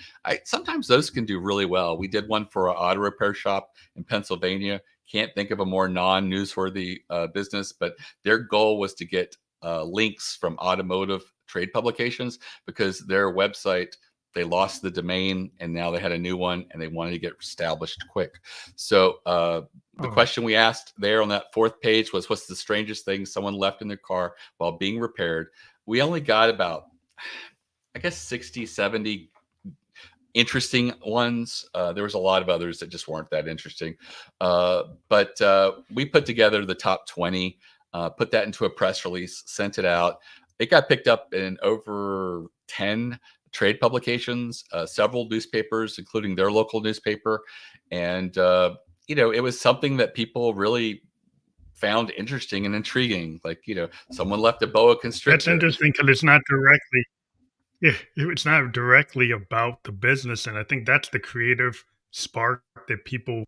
Sometimes those can do really well. We did one for an auto repair shop in Pennsylvania. Can't think of a more non-newsworthy business, but their goal was to get links from automotive trade publications because their website, they lost the domain and now they had a new one and they wanted to get established quick. So the question we asked there on that 4th page was, what's the strangest thing someone left in their car while being repaired? We only got about, I guess, 60, 70 interesting ones. There was a lot of others that just weren't that interesting. But we put together the top 20, put that into a press release, sent it out. It got picked up in over 10 trade publications, several newspapers, including their local newspaper. And, it was something that people really found interesting and intriguing. Like, someone left a boa constrictor. That's interesting because it's not directly about the business, and I think that's the creative spark that people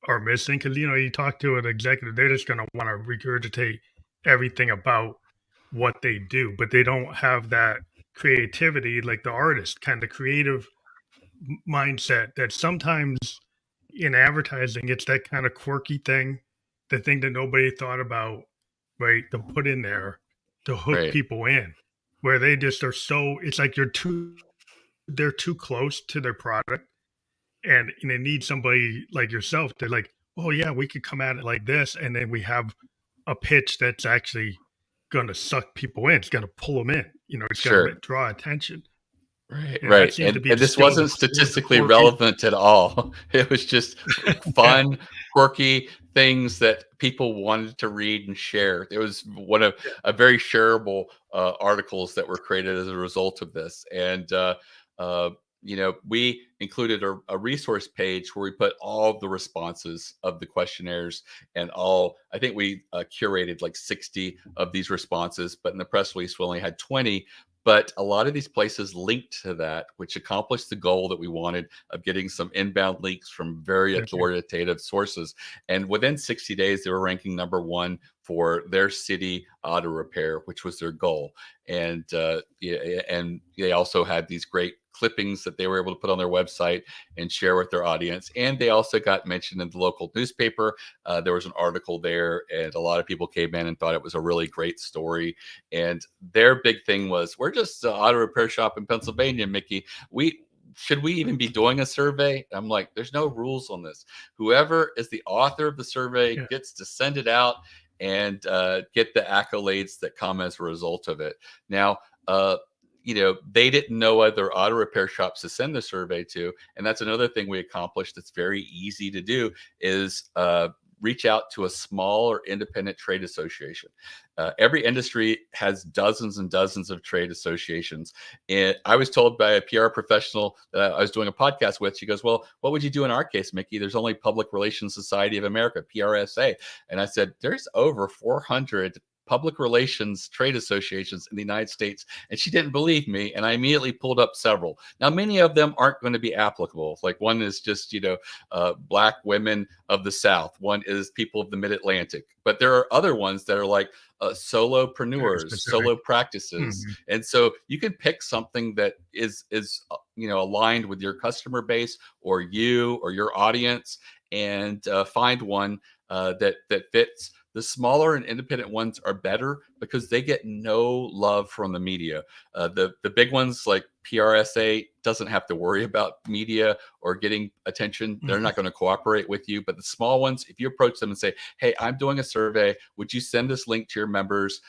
are missing. Because you talk to an executive, they're just going to want to regurgitate everything about what they do, but they don't have that creativity, like the artist, kind of creative mindset that sometimes in advertising, it's that kind of quirky thing, the thing that nobody thought about, right, to put in there to hook Right. people in, where they just are so, it's like they're too close to their product, and they need somebody like yourself to like, oh yeah, we could come at it like this, and then we have a pitch that's actually going to suck people in. It's going to pull them in. It's going to draw attention. Right, And that right. seems to be And the this still wasn't the statistically core piece. relevant at all. It was just Yeah. fun, quirky things that people wanted to read and share. It was one of a very shareable articles that were created as a result of this. And uh, we included a resource page where we put all the responses of the questionnaires and I think we curated like 60 of these responses, but in the press release, we only had 20. But a lot of these places linked to that, which accomplished the goal that we wanted of getting some inbound links from very authoritative sources. And within 60 days, they were ranking number 1 for their city auto repair, which was their goal. And and they also had these great clippings that they were able to put on their website and share with their audience. And they also got mentioned in the local newspaper. There was an article there, and a lot of people came in and thought it was a really great story. And their big thing was, we're just an auto repair shop in Pennsylvania, Mickie. Should we even be doing a survey? I'm like, there's no rules on this. Whoever is the author of the survey gets to send it out and get the accolades that come as a result of it. Now, they didn't know other auto repair shops to send the survey to. And that's another thing we accomplished that's very easy to do is reach out to a small or independent trade association. Every industry has dozens and dozens of trade associations. And I was told by a PR professional that I was doing a podcast with, she goes, well, what would you do in our case, Mickie? There's only Public Relations Society of America, PRSA. And I said, there's over 400 public relations trade associations in the United States. And she didn't believe me. And I immediately pulled up several. Now, many of them aren't going to be applicable. Like one is just, Black women of the South. One is people of the Mid-Atlantic. But there are other ones that are like solopreneurs, solo practices. Mm-hmm. And so you can pick something that is aligned with your customer base or you or your audience, and find one that fits. The smaller and independent ones are better because they get no love from the media. The big ones like PRSA doesn't have to worry about media or getting attention. They're not going to cooperate with you. But the small ones, if you approach them and say, hey, I'm doing a survey, would you send this link to your members?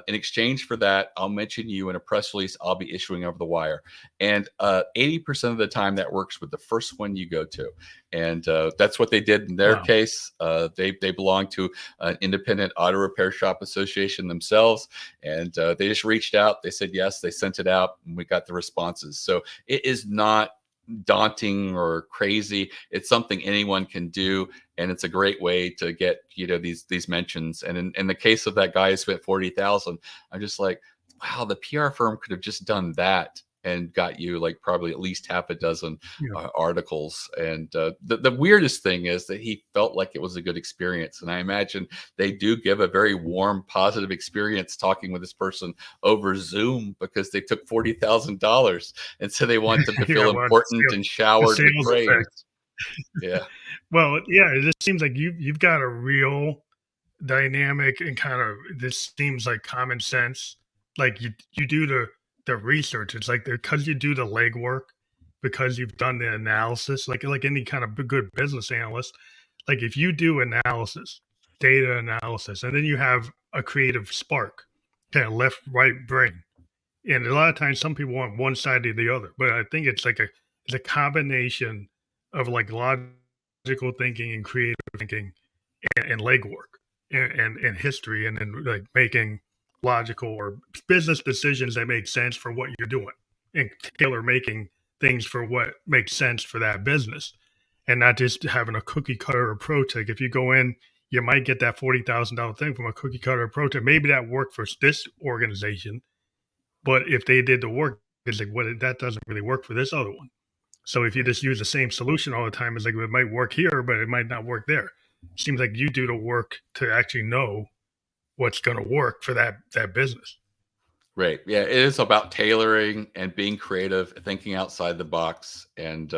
In exchange for that, I'll mention you in a press release I'll be issuing over the wire. And 80% of the time that works with the first one you go to. And that's what they did in their case. They belong to an independent auto repair shop association themselves. And they just reached out. They said yes. They sent it out and we got the responses. So it is not daunting or crazy. It's something anyone can do, and it's a great way to get these mentions. And in the case of that guy who spent $40,000, I'm just like, wow, the PR firm could have just done that and got you like probably at least half a dozen articles. And the weirdest thing is that he felt like it was a good experience. And I imagine they do give a very warm, positive experience talking with this person over Zoom because they took $40,000. And so they want them to feel important and showered with praise. Yeah. Well, yeah, it just seems like you've got a real dynamic and kind of, this seems like common sense. Like you do the research. It's like because you do the legwork, because you've done the analysis, like any kind of good business analyst. Like if you do analysis, data analysis, and then you have a creative spark, kind of left, right brain. And a lot of times some people want one side or the other, but I think it's like it's a combination of like logical thinking and creative thinking and legwork and history, and then like making logical or business decisions that make sense for what you're doing, and tailor making things for what makes sense for that business, and not just having a cookie cutter approach. Like if you go in, you might get that $40,000 thing from a cookie cutter approach, and maybe that worked for this organization, but if they did the work, it's like, that doesn't really work for this other one. So if you just use the same solution all the time, it's like it might work here, but it might not work there. It seems like you do the work to actually know what's going to work for that business. Right. Yeah, it is about tailoring and being creative, thinking outside the box. And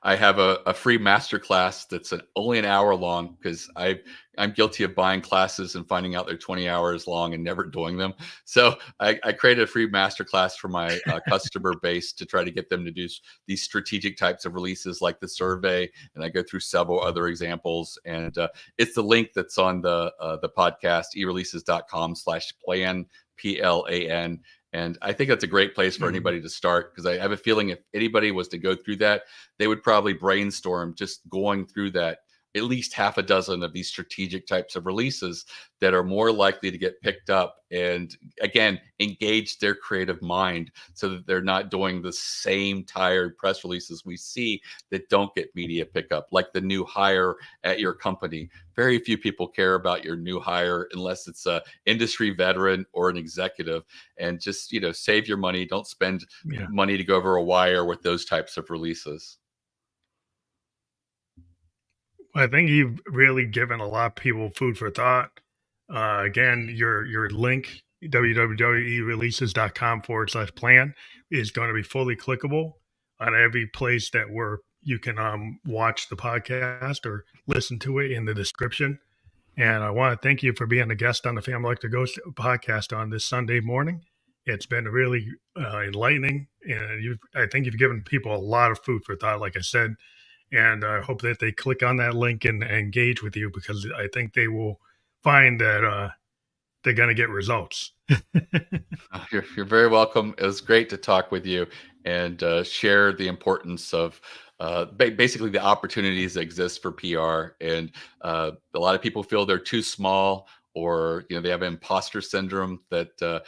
I have a free masterclass that's only an hour long because I'm guilty of buying classes and finding out they're 20 hours long and never doing them. So I created a free masterclass for my customer base to try to get them to do these strategic types of releases like the survey. And I go through several other examples. And it's the link that's on the podcast, eReleases.com/plan. PLAN. And I think that's a great place for anybody to start, because I have a feeling if anybody was to go through that, they would probably brainstorm just going through that at least half a dozen of these strategic types of releases that are more likely to get picked up and, again, engage their creative mind so that they're not doing the same tired press releases we see that don't get media pickup, like the new hire at your company. Very few people care about your new hire unless it's a industry veteran or an executive. And just, save your money. Don't spend money to go over a wire with those types of releases. I think you've really given a lot of people food for thought. Again, your link, www.ereleases.com/plan, is going to be fully clickable on every place where you can watch the podcast or listen to it in the description. And I want to thank you for being a guest on the Family Electric Ghost podcast on this Sunday morning. It's been really enlightening, and I think you've given people a lot of food for thought, like I said. And I hope that they click on that link and engage with you, because I think they will find that they're going to get results. You're very welcome. It was great to talk with you. and share the importance of basically the opportunities that exist for PR. And a lot of people feel they're too small, or they have imposter syndrome, that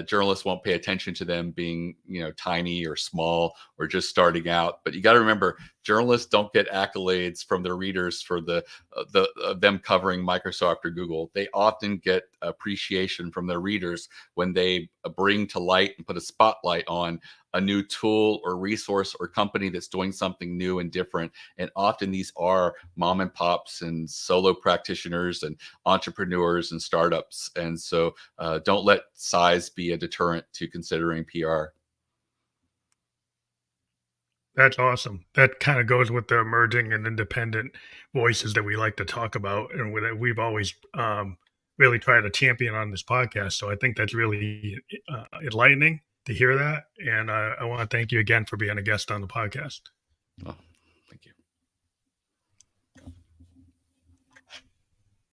journalists won't pay attention to them being tiny or small or just starting out. But you got to remember, journalists don't get accolades from their readers for them covering Microsoft or Google. They often get appreciation from their readers when they bring to light and put a spotlight on a new tool or resource or company that's doing something new and different. And often these are mom and pops and solo practitioners and entrepreneurs and startups. And so don't let size be a deterrent to considering PR. That's awesome. That kind of goes with the emerging and independent voices that we like to talk about, and we've always really tried to champion on this podcast. So I think that's really enlightening to hear that. And I want to thank you again for being a guest on the podcast. Oh, thank you.